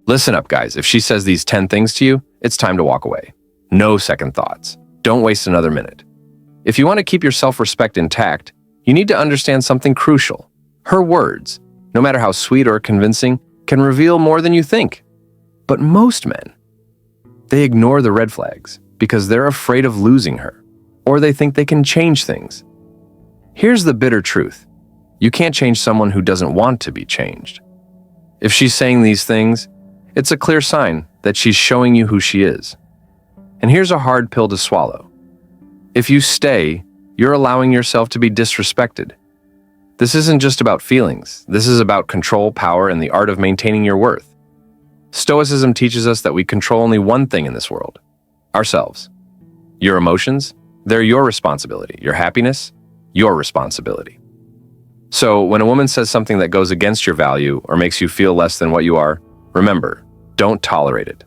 Listen up, guys. If she says these 10 things to you, it's time to walk away. No second thoughts. Don't waste another minute. If you want to keep your self-respect intact, you need to understand something crucial. Her words, no matter how sweet or convincing, can reveal more than you think. But most men, they ignore the red flags because they're afraid of losing her, or they think they can change things. Here's the bitter truth. You can't change someone who doesn't want to be changed. If she's saying these things, it's a clear sign that she's showing you who she is. And here's a hard pill to swallow. If you stay, you're allowing yourself to be disrespected. This isn't just about feelings. This is about control, power, and the art of maintaining your worth. Stoicism teaches us that we control only one thing in this world: ourselves. Your emotions, they're your responsibility. Your happiness, your responsibility. So when a woman says something that goes against your value or makes you feel less than what you are, remember, don't tolerate it.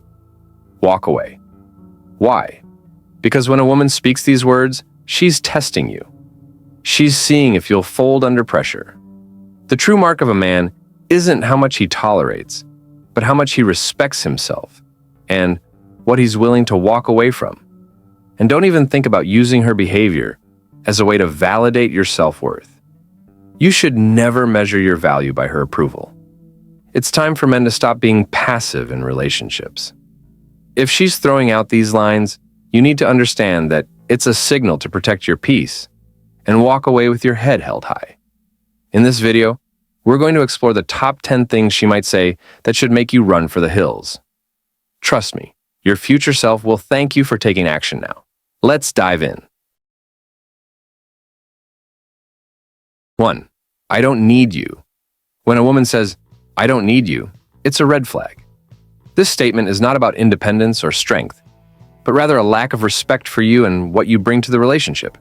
Walk away. Why? Because when a woman speaks these words, she's testing you. She's seeing if you'll fold under pressure. The true mark of a man isn't how much he tolerates, but how much he respects himself and what he's willing to walk away from. And don't even think about using her behavior as a way to validate your self-worth. You should never measure your value by her approval. It's time for men to stop being passive in relationships. If she's throwing out these lines, you need to understand that it's a signal to protect your peace and walk away with your head held high. In this video, we're going to explore the top 10 things she might say that should make you run for the hills. Trust me, your future self will thank you for taking action now. Let's dive in. 1. I don't need you. When a woman says, "I don't need you," it's a red flag. This statement is not about independence or strength, but rather a lack of respect for you and what you bring to the relationship.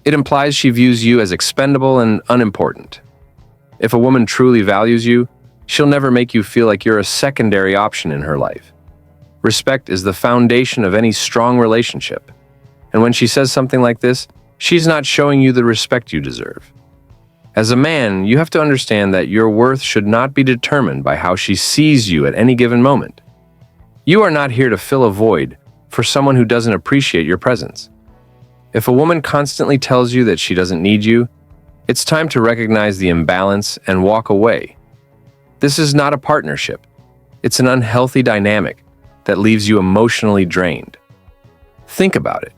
It implies she views you as expendable and unimportant. If a woman truly values you, she'll never make you feel like you're a secondary option in her life. Respect is the foundation of any strong relationship. And when she says something like this, she's not showing you the respect you deserve. As a man, you have to understand that your worth should not be determined by how she sees you at any given moment. You are not here to fill a void for someone who doesn't appreciate your presence. If a woman constantly tells you that she doesn't need you, it's time to recognize the imbalance and walk away. This is not a partnership. It's an unhealthy dynamic that leaves you emotionally drained. Think about it.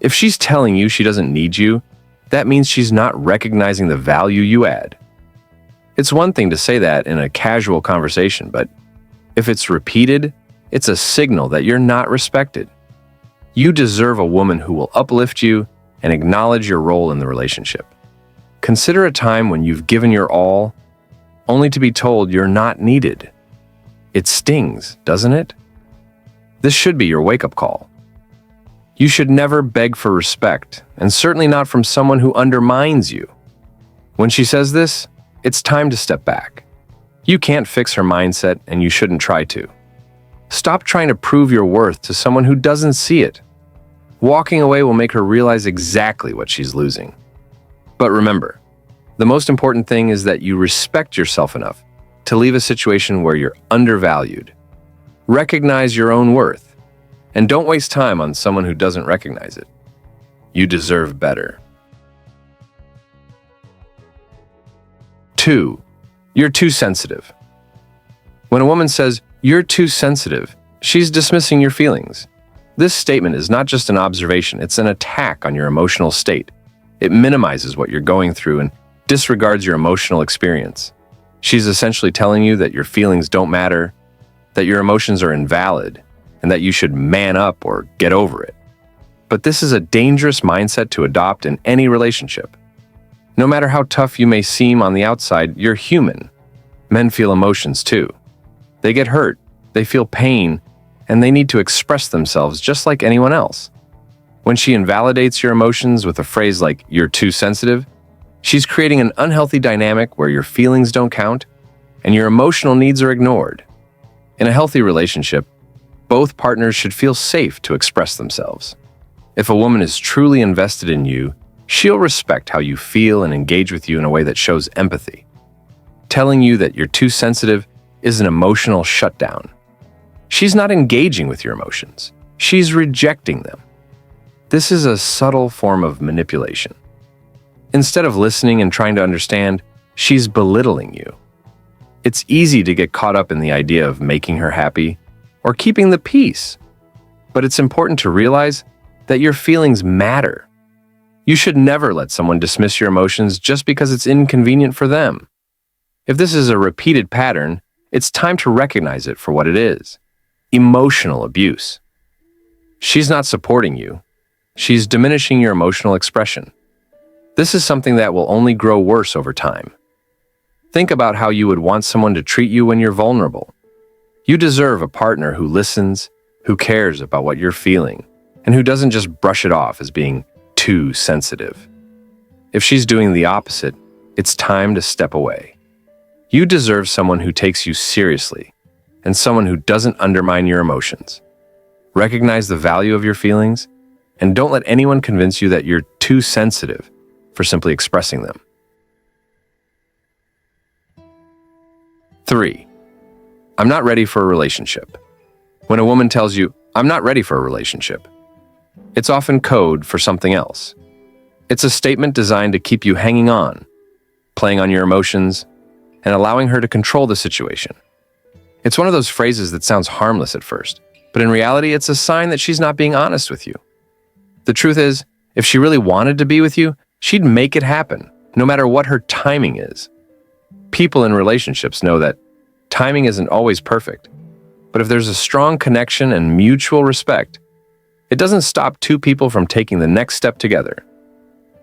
If she's telling you she doesn't need you, that means she's not recognizing the value you add. It's one thing to say that in a casual conversation, but if it's repeated, it's a signal that you're not respected. You deserve a woman who will uplift you and acknowledge your role in the relationship. Consider a time when you've given your all, only to be told you're not needed. It stings, doesn't it? This should be your wake-up call. You should never beg for respect, and certainly not from someone who undermines you. When she says this, it's time to step back. You can't fix her mindset, and you shouldn't try to. Stop trying to prove your worth to someone who doesn't see it. Walking away will make her realize exactly what she's losing. But remember, the most important thing is that you respect yourself enough to leave a situation where you're undervalued. Recognize your own worth. And don't waste time on someone who doesn't recognize it. You deserve better. 2. You're too sensitive. When a woman says, "You're too sensitive," she's dismissing your feelings. This statement is not just an observation, it's an attack on your emotional state. It minimizes what you're going through and disregards your emotional experience. She's essentially telling you that your feelings don't matter, that your emotions are invalid, and that you should man up or get over it. But this is a dangerous mindset to adopt in any relationship. No matter how tough you may seem on the outside, you're human. Men feel emotions too. They get hurt, they feel pain, and they need to express themselves just like anyone else. When she invalidates your emotions with a phrase like, "You're too sensitive," she's creating an unhealthy dynamic where your feelings don't count and your emotional needs are ignored. In a healthy relationship, both partners should feel safe to express themselves. If a woman is truly invested in you, she'll respect how you feel and engage with you in a way that shows empathy. Telling you that you're too sensitive is an emotional shutdown. She's not engaging with your emotions. She's rejecting them. This is a subtle form of manipulation. Instead of listening and trying to understand, she's belittling you. It's easy to get caught up in the idea of making her happy or keeping the peace. But it's important to realize that your feelings matter. You should never let someone dismiss your emotions just because it's inconvenient for them. If this is a repeated pattern, it's time to recognize it for what it is: emotional abuse. She's not supporting you. She's diminishing your emotional expression. This is something that will only grow worse over time. Think about how you would want someone to treat you when you're vulnerable. You deserve a partner who listens, who cares about what you're feeling, and who doesn't just brush it off as being too sensitive. If she's doing the opposite, it's time to step away. You deserve someone who takes you seriously and someone who doesn't undermine your emotions. Recognize the value of your feelings and don't let anyone convince you that you're too sensitive for simply expressing them. 3. I'm not ready for a relationship. When a woman tells you, "I'm not ready for a relationship," it's often code for something else. It's a statement designed to keep you hanging on, playing on your emotions, and allowing her to control the situation. It's one of those phrases that sounds harmless at first, but in reality, it's a sign that she's not being honest with you. The truth is, if she really wanted to be with you, she'd make it happen, no matter what her timing is. People in relationships know that timing isn't always perfect, but if there's a strong connection and mutual respect, it doesn't stop two people from taking the next step together.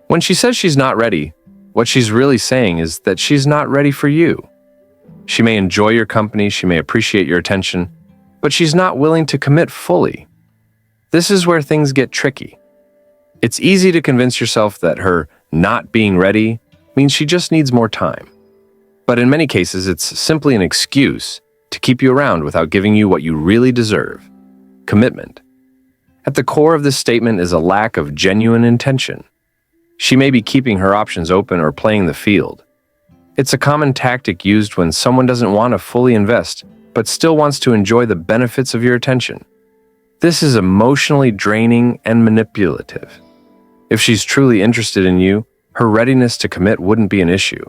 When she says she's not ready, what she's really saying is that she's not ready for you. She may enjoy your company, she may appreciate your attention, but she's not willing to commit fully. This is where things get tricky. It's easy to convince yourself that her not being ready means she just needs more time. But in many cases, it's simply an excuse to keep you around without giving you what you really deserve: commitment. At the core of this statement is a lack of genuine intention. She may be keeping her options open or playing the field. It's a common tactic used when someone doesn't want to fully invest, but still wants to enjoy the benefits of your attention. This is emotionally draining and manipulative. If she's truly interested in you, her readiness to commit wouldn't be an issue.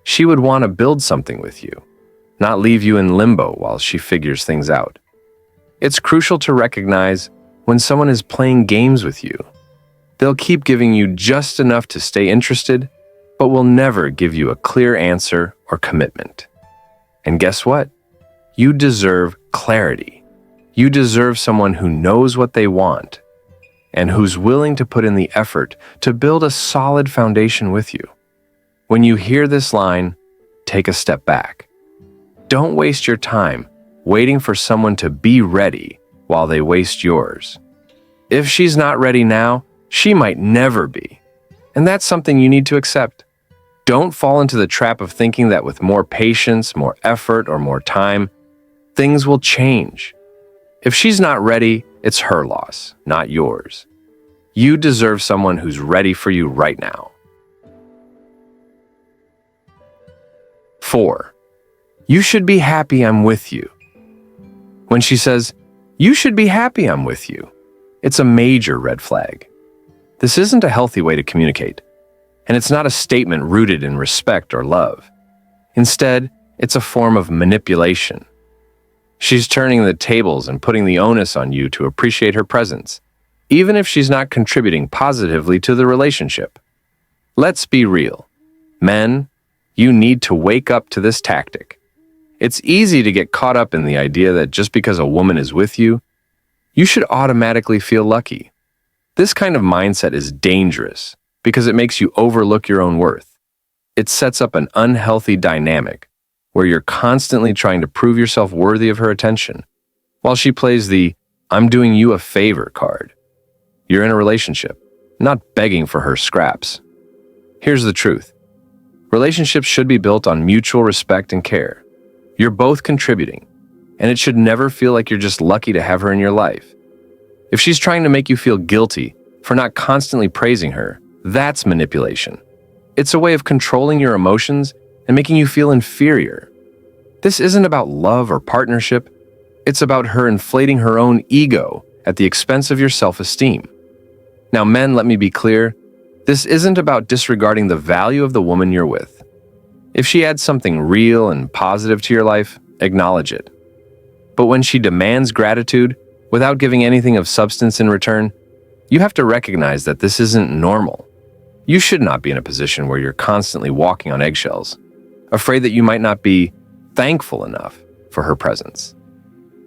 She would want to build something with you, not leave you in limbo while she figures things out. It's crucial to recognize when someone is playing games with you. They'll keep giving you just enough to stay interested, but will never give you a clear answer or commitment. And guess what? You deserve clarity. You deserve someone who knows what they want and who's willing to put in the effort to build a solid foundation with you. When you hear this line, take a step back. Don't waste your time waiting for someone to be ready while they waste yours. If she's not ready now, she might never be. And that's something you need to accept. Don't fall into the trap of thinking that with more patience, more effort, or more time, things will change. If she's not ready, it's her loss, not yours. You deserve someone who's ready for you right now. 4. You should be happy I'm with you. When she says, "You should be happy I'm with you," it's a major red flag. This isn't a healthy way to communicate, and it's not a statement rooted in respect or love. Instead, it's a form of manipulation. She's turning the tables and putting the onus on you to appreciate her presence, even if she's not contributing positively to the relationship. Let's be real. Men, you need to wake up to this tactic. It's easy to get caught up in the idea that just because a woman is with you, you should automatically feel lucky. This kind of mindset is dangerous because it makes you overlook your own worth. It sets up an unhealthy dynamic where you're constantly trying to prove yourself worthy of her attention, while she plays the "I'm doing you a favor" card. You're in a relationship, not begging for her scraps. Here's the truth. Relationships should be built on mutual respect and care. You're both contributing, and it should never feel like you're just lucky to have her in your life. If she's trying to make you feel guilty for not constantly praising her, that's manipulation. It's a way of controlling your emotions and making you feel inferior. This isn't about love or partnership. It's about her inflating her own ego at the expense of your self-esteem. Now, men, let me be clear. This isn't about disregarding the value of the woman you're with. If she adds something real and positive to your life, acknowledge it. But when she demands gratitude without giving anything of substance in return, you have to recognize that this isn't normal. You should not be in a position where you're constantly walking on eggshells, afraid that you might not be thankful enough for her presence.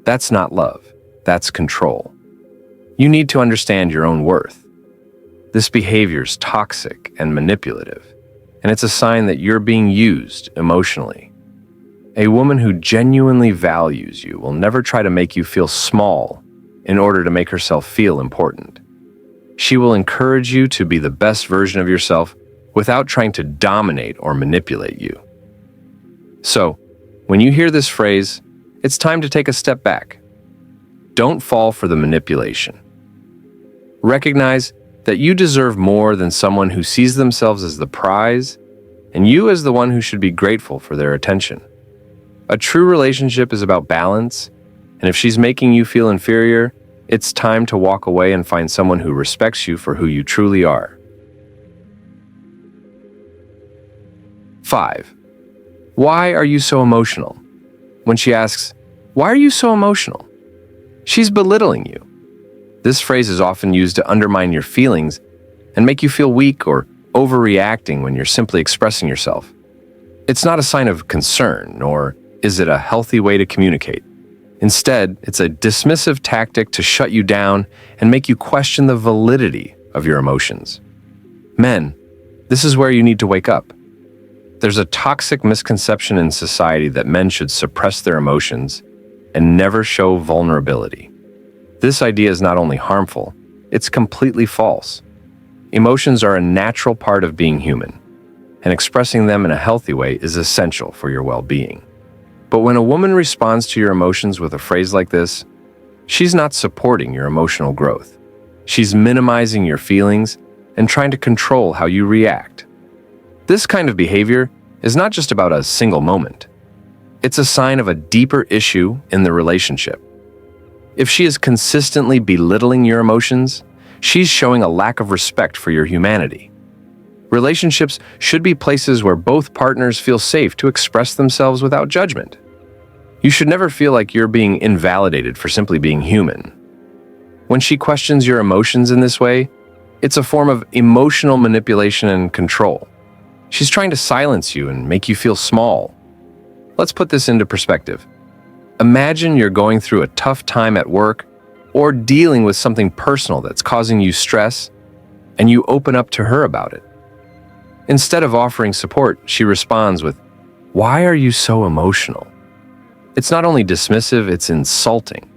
That's not love. That's control. You need to understand your own worth. This behavior's toxic and manipulative, and it's a sign that you're being used emotionally. A woman who genuinely values you will never try to make you feel small in order to make herself feel important. She will encourage you to be the best version of yourself without trying to dominate or manipulate you. So, when you hear this phrase, it's time to take a step back. Don't fall for the manipulation. Recognize that you deserve more than someone who sees themselves as the prize, and you as the one who should be grateful for their attention. A true relationship is about balance, and if she's making you feel inferior, it's time to walk away and find someone who respects you for who you truly are. 5. Why are you so emotional? When she asks, "Why are you so emotional?" she's belittling you. This phrase is often used to undermine your feelings and make you feel weak or overreacting when you're simply expressing yourself. It's not a sign of concern, nor is it a healthy way to communicate. Instead, it's a dismissive tactic to shut you down and make you question the validity of your emotions. Men, this is where you need to wake up. There's a toxic misconception in society that men should suppress their emotions and never show vulnerability. This idea is not only harmful, it's completely false. Emotions are a natural part of being human, and expressing them in a healthy way is essential for your well-being. But when a woman responds to your emotions with a phrase like this, she's not supporting your emotional growth. She's minimizing your feelings and trying to control how you react. This kind of behavior is not just about a single moment. It's a sign of a deeper issue in the relationship. If she is consistently belittling your emotions, she's showing a lack of respect for your humanity. Relationships should be places where both partners feel safe to express themselves without judgment. You should never feel like you're being invalidated for simply being human. When she questions your emotions in this way, it's a form of emotional manipulation and control. She's trying to silence you and make you feel small. Let's put this into perspective. Imagine you're going through a tough time at work or dealing with something personal that's causing you stress, and you open up to her about it. Instead of offering support, she responds with, "Why are you so emotional?" It's not only dismissive, it's insulting.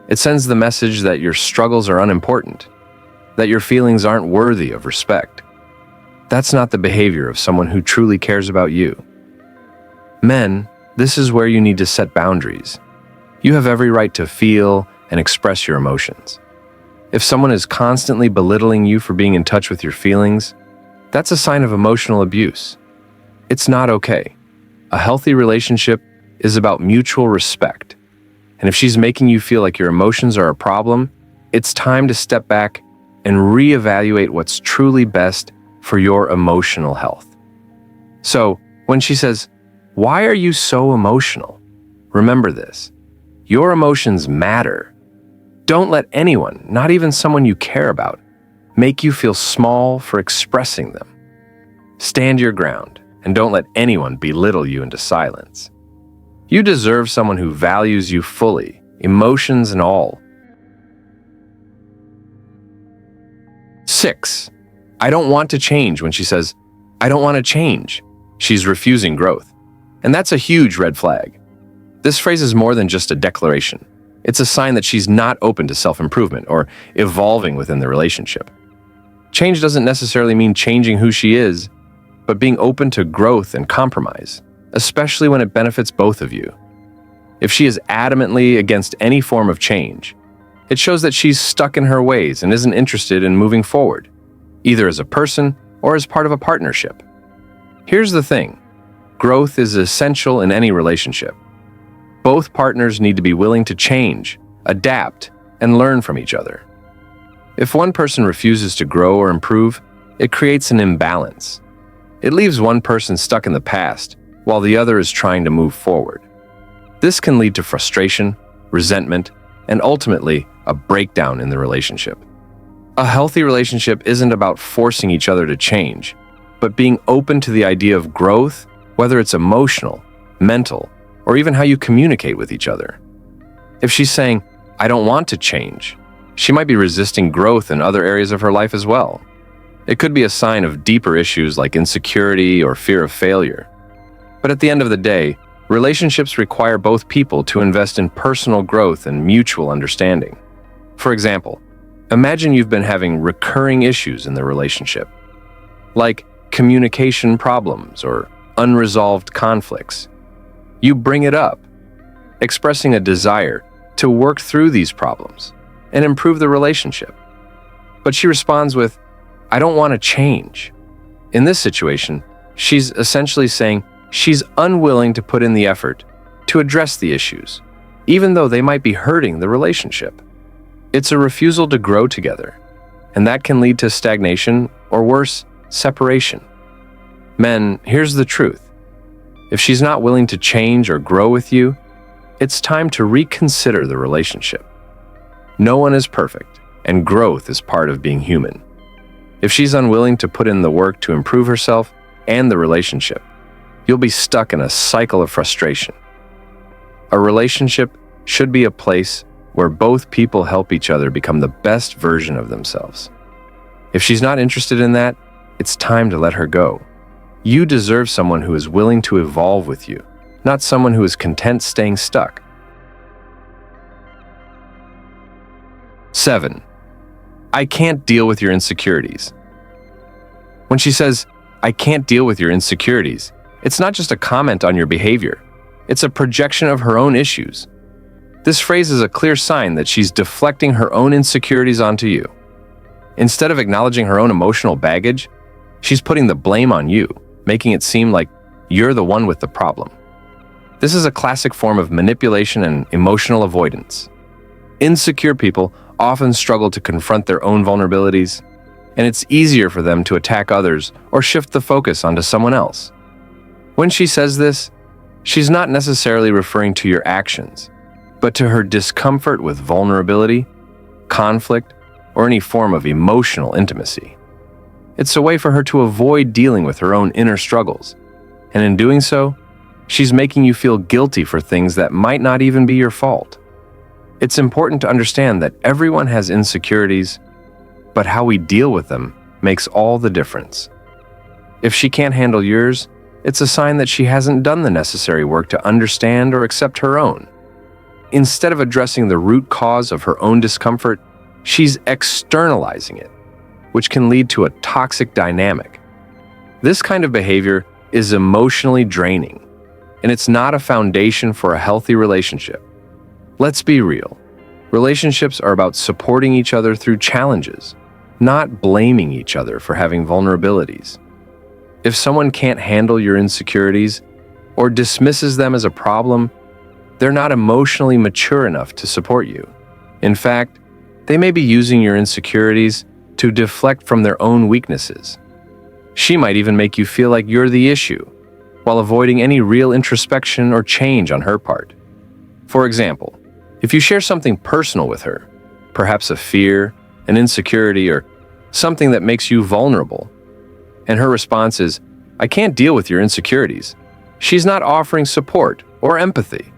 It sends the message that your struggles are unimportant, that your feelings aren't worthy of respect. That's not the behavior of someone who truly cares about you. Men, this is where you need to set boundaries. You have every right to feel and express your emotions. If someone is constantly belittling you for being in touch with your feelings, that's a sign of emotional abuse. It's not okay. A healthy relationship is about mutual respect. And if she's making you feel like your emotions are a problem, it's time to step back and reevaluate what's truly best for your emotional health. So, when she says, "Why are you so emotional?" remember this. Your emotions matter. Don't let anyone, not even someone you care about, make you feel small for expressing them. Stand your ground and don't let anyone belittle you into silence. You deserve someone who values you fully, emotions and all. 6. I don't want to change. When she says, "I don't want to change," she's refusing growth. And that's a huge red flag. This phrase is more than just a declaration. It's a sign that she's not open to self-improvement or evolving within the relationship. Change doesn't necessarily mean changing who she is, but being open to growth and compromise, especially when it benefits both of you. If she is adamantly against any form of change, it shows that she's stuck in her ways and isn't interested in moving forward, either as a person or as part of a partnership. Here's the thing. Growth is essential in any relationship, Both partners need to be willing to change, adapt, and learn from each other. If one person refuses to grow or improve, it creates an imbalance. It leaves one person stuck in the past, while the other is trying to move forward. This can lead to frustration, resentment, and ultimately a breakdown in the relationship. A healthy relationship isn't about forcing each other to change, but being open to the idea of growth, whether it's emotional, mental, or even how you communicate with each other. If she's saying, "I don't want to change," she might be resisting growth in other areas of her life as well. It could be a sign of deeper issues like insecurity or fear of failure. But at the end of the day, relationships require both people to invest in personal growth and mutual understanding. For example, imagine you've been having recurring issues in the relationship, like communication problems or unresolved conflicts. You bring it up, expressing a desire to work through these problems and improve the relationship. But she responds with, "I don't want to change." In this situation, she's essentially saying she's unwilling to put in the effort to address the issues, even though they might be hurting the relationship. It's a refusal to grow together, and that can lead to stagnation or worse, separation. Men, here's the truth. If she's not willing to change or grow with you, it's time to reconsider the relationship. No one is perfect, and growth is part of being human. If she's unwilling to put in the work to improve herself and the relationship, you'll be stuck in a cycle of frustration. A relationship should be a place where both people help each other become the best version of themselves. If she's not interested in that, it's time to let her go. You deserve someone who is willing to evolve with you, not someone who is content staying stuck. 7. I can't deal with your insecurities. When she says, "I can't deal with your insecurities," it's not just a comment on your behavior. It's a projection of her own issues. This phrase is a clear sign that she's deflecting her own insecurities onto you. Instead of acknowledging her own emotional baggage, she's putting the blame on you, making it seem like you're the one with the problem. This is a classic form of manipulation and emotional avoidance. Insecure people often struggle to confront their own vulnerabilities, and it's easier for them to attack others or shift the focus onto someone else. When she says this, she's not necessarily referring to your actions, but to her discomfort with vulnerability, conflict, or any form of emotional intimacy. It's a way for her to avoid dealing with her own inner struggles, and in doing so, she's making you feel guilty for things that might not even be your fault. It's important to understand that everyone has insecurities, but how we deal with them makes all the difference. If she can't handle yours, it's a sign that she hasn't done the necessary work to understand or accept her own. Instead of addressing the root cause of her own discomfort, she's externalizing it, which can lead to a toxic dynamic. This kind of behavior is emotionally draining, and it's not a foundation for a healthy relationship. Let's be real. Relationships are about supporting each other through challenges, not blaming each other for having vulnerabilities. If someone can't handle your insecurities or dismisses them as a problem, they're not emotionally mature enough to support you. In fact, they may be using your insecurities to deflect from their own weaknesses. She might even make you feel like you're the issue, while avoiding any real introspection or change on her part. For example, if you share something personal with her, perhaps a fear, an insecurity, or something that makes you vulnerable, and her response is, "I can't deal with your insecurities," she's not offering support or empathy.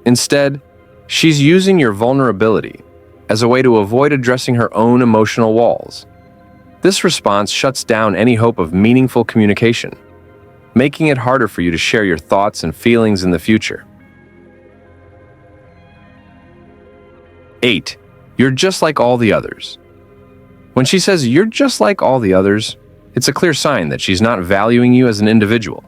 Instead, she's using your vulnerability as a way to avoid addressing her own emotional walls. This response shuts down any hope of meaningful communication, making it harder for you to share your thoughts and feelings in the future. 8. You're just like all the others. When she says you're just like all the others, it's a clear sign that she's not valuing you as an individual.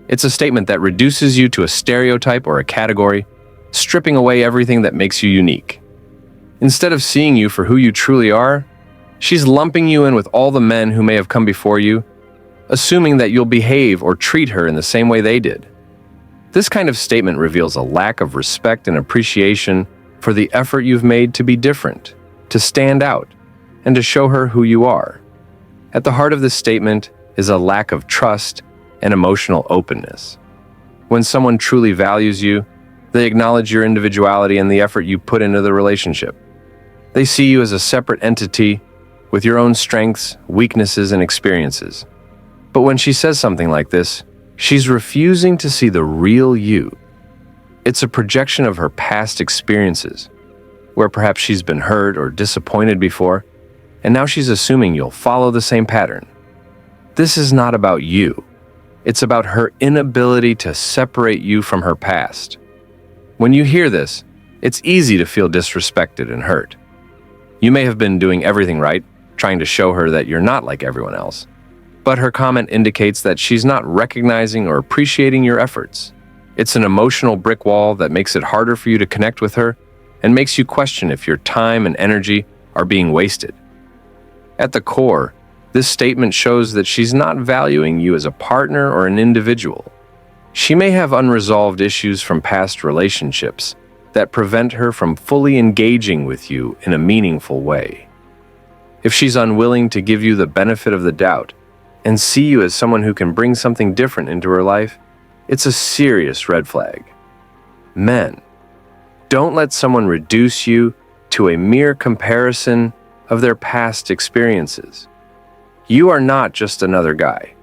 It's a statement that reduces you to a stereotype or a category, stripping away everything that makes you unique. Instead of seeing you for who you truly are, she's lumping you in with all the men who may have come before you, assuming that you'll behave or treat her in the same way they did. This kind of statement reveals a lack of respect and appreciation for the effort you've made to be different, to stand out, and to show her who you are. At the heart of this statement is a lack of trust and emotional openness. When someone truly values you, they acknowledge your individuality and the effort you put into the relationship. They see you as a separate entity with your own strengths, weaknesses, and experiences. But when she says something like this, she's refusing to see the real you. It's a projection of her past experiences, where perhaps she's been hurt or disappointed before, and now she's assuming you'll follow the same pattern. This is not about you. It's about her inability to separate you from her past. When you hear this, it's easy to feel disrespected and hurt. You may have been doing everything right, trying to show her that you're not like everyone else. But her comment indicates that she's not recognizing or appreciating your efforts. It's an emotional brick wall that makes it harder for you to connect with her and makes you question if your time and energy are being wasted. At the core, this statement shows that she's not valuing you as a partner or an individual. She may have unresolved issues from past relationships that prevent her from fully engaging with you in a meaningful way. If she's unwilling to give you the benefit of the doubt and see you as someone who can bring something different into her life, it's a serious red flag. Men, don't let someone reduce you to a mere comparison of their past experiences. You are not just another guy.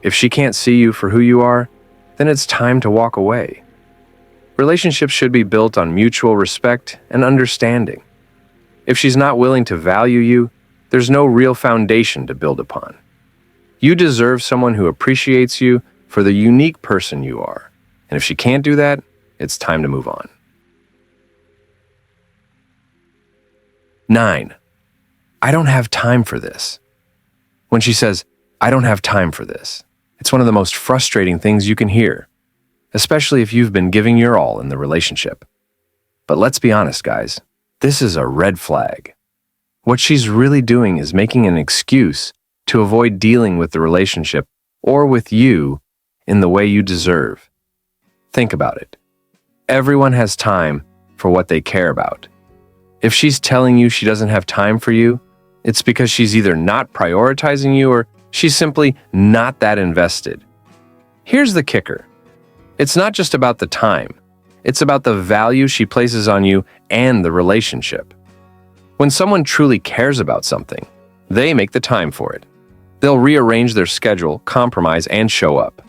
If she can't see you for who you are, then it's time to walk away. Relationships should be built on mutual respect and understanding. If she's not willing to value you, there's no real foundation to build upon. You deserve someone who appreciates you for the unique person you are. And if she can't do that, it's time to move on. 9. I don't have time for this. When she says, I don't have time for this, it's one of the most frustrating things you can hear, especially if you've been giving your all in the relationship. But let's be honest, guys, this is a red flag. What she's really doing is making an excuse to avoid dealing with the relationship or with you in the way you deserve. Think about it. Everyone has time for what they care about. If she's telling you she doesn't have time for you, it's because she's either not prioritizing you or she's simply not that invested. Here's the kicker. It's not just about the time. It's about the value she places on you and the relationship. When someone truly cares about something, they make the time for it. They'll rearrange their schedule, compromise, and show up.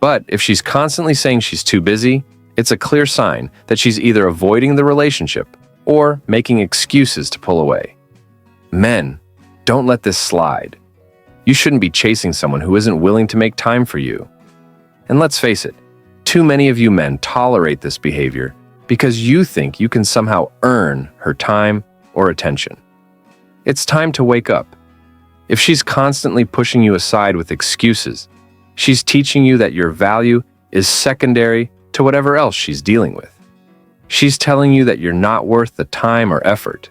But if she's constantly saying she's too busy, it's a clear sign that she's either avoiding the relationship or making excuses to pull away. Men, don't let this slide. You shouldn't be chasing someone who isn't willing to make time for you. And let's face it, too many of you men tolerate this behavior because you think you can somehow earn her time or attention. It's time to wake up. If she's constantly pushing you aside with excuses, she's teaching you that your value is secondary to whatever else she's dealing with. She's telling you that you're not worth the time or effort.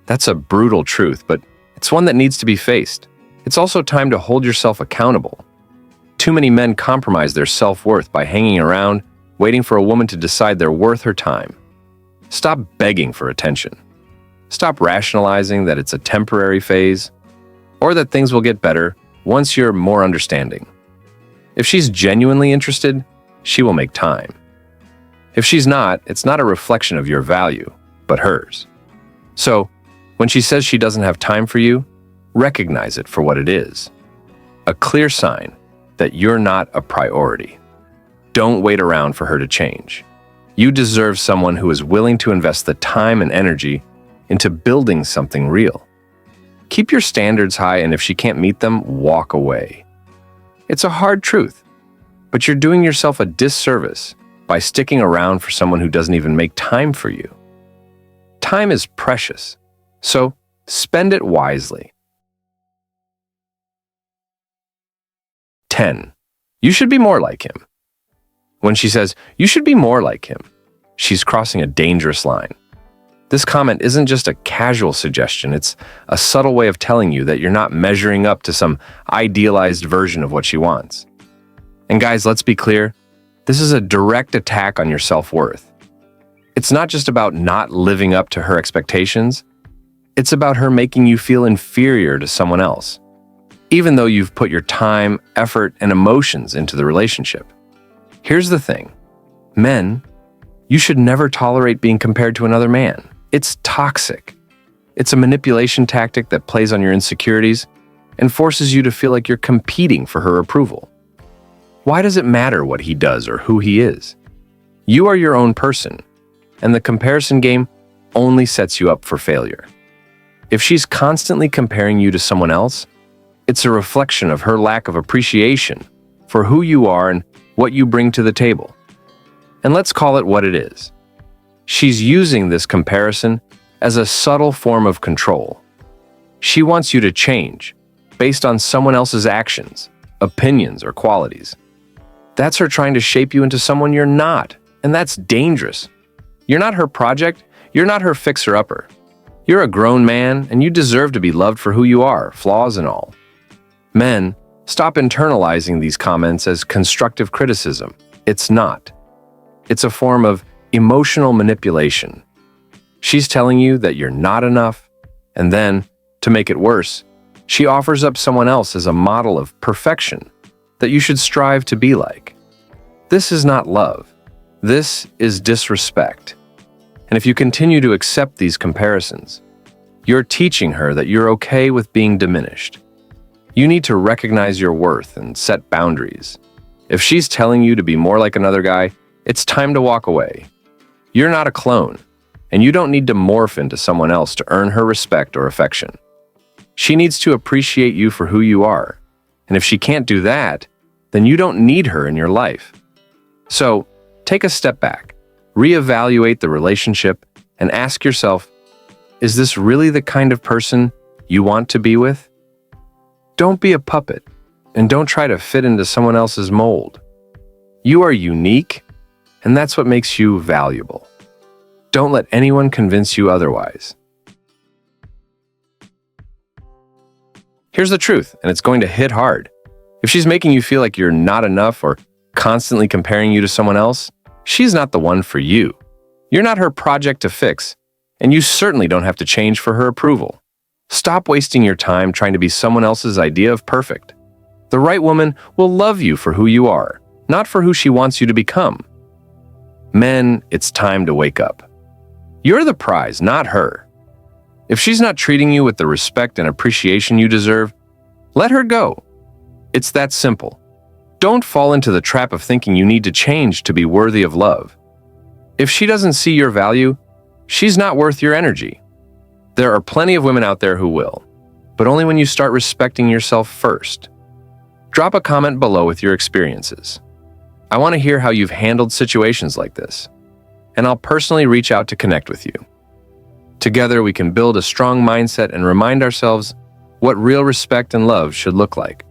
That's a brutal truth, but it's one that needs to be faced. It's also time to hold yourself accountable. Too many men compromise their self-worth by hanging around, waiting for a woman to decide they're worth her time. Stop begging for attention. Stop rationalizing that it's a temporary phase, or that things will get better once you're more understanding. If she's genuinely interested, she will make time. If she's not, it's not a reflection of your value, but hers. So, when she says she doesn't have time for you, recognize it for what it is. A clear sign that you're not a priority. Don't wait around for her to change. You deserve someone who is willing to invest the time and energy into building something real. Keep your standards high, and if she can't meet them, walk away. It's a hard truth, but you're doing yourself a disservice by sticking around for someone who doesn't even make time for you. Time is precious, so spend it wisely. 10. You should be more like him. When she says, you should be more like him, she's crossing a dangerous line. This comment isn't just a casual suggestion, it's a subtle way of telling you that you're not measuring up to some idealized version of what she wants. And guys, let's be clear, This is a direct attack on your self-worth. It's not just about not living up to her expectations. It's about her making you feel inferior to someone else, even though you've put your time, effort, and emotions into the relationship. Here's the thing. Men, you should never tolerate being compared to another man. It's toxic. It's a manipulation tactic that plays on your insecurities and forces you to feel like you're competing for her approval. Why does it matter what he does or who he is? You are your own person, and the comparison game only sets you up for failure. If she's constantly comparing you to someone else, it's a reflection of her lack of appreciation for who you are and what you bring to the table. And let's call it what it is. She's using this comparison as a subtle form of control. She wants you to change based on someone else's actions, opinions, or qualities. That's her trying to shape you into someone you're not, and that's dangerous. You're not her project, you're not her fixer-upper. You're a grown man, and you deserve to be loved for who you are, flaws and all. Men, stop internalizing these comments as constructive criticism. It's not. It's a form of emotional manipulation. She's telling you that you're not enough, and then, to make it worse, she offers up someone else as a model of perfection that you should strive to be like. This is not love. This is disrespect. And if you continue to accept these comparisons, you're teaching her that you're okay with being diminished. You need to recognize your worth and set boundaries. If she's telling you to be more like another guy, it's time to walk away. You're not a clone, and you don't need to morph into someone else to earn her respect or affection. She needs to appreciate you for who you are, and if she can't do that, then you don't need her in your life. So, take a step back, reevaluate the relationship, and ask yourself, is this really the kind of person you want to be with? Don't be a puppet, and don't try to fit into someone else's mold. You are unique, and that's what makes you valuable. Don't let anyone convince you otherwise. Here's the truth, and it's going to hit hard. If she's making you feel like you're not enough or constantly comparing you to someone else, she's not the one for you. You're not her project to fix, and you certainly don't have to change for her approval. Stop wasting your time trying to be someone else's idea of perfect. The right woman will love you for who you are, not for who she wants you to become. Men, it's time to wake up. You're the prize, not her. If she's not treating you with the respect and appreciation you deserve, let her go. It's that simple. Don't fall into the trap of thinking you need to change to be worthy of love. If she doesn't see your value, she's not worth your energy. There are plenty of women out there who will, but only when you start respecting yourself first. Drop a comment below with your experiences. I want to hear how you've handled situations like this, and I'll personally reach out to connect with you. Together, we can build a strong mindset and remind ourselves what real respect and love should look like.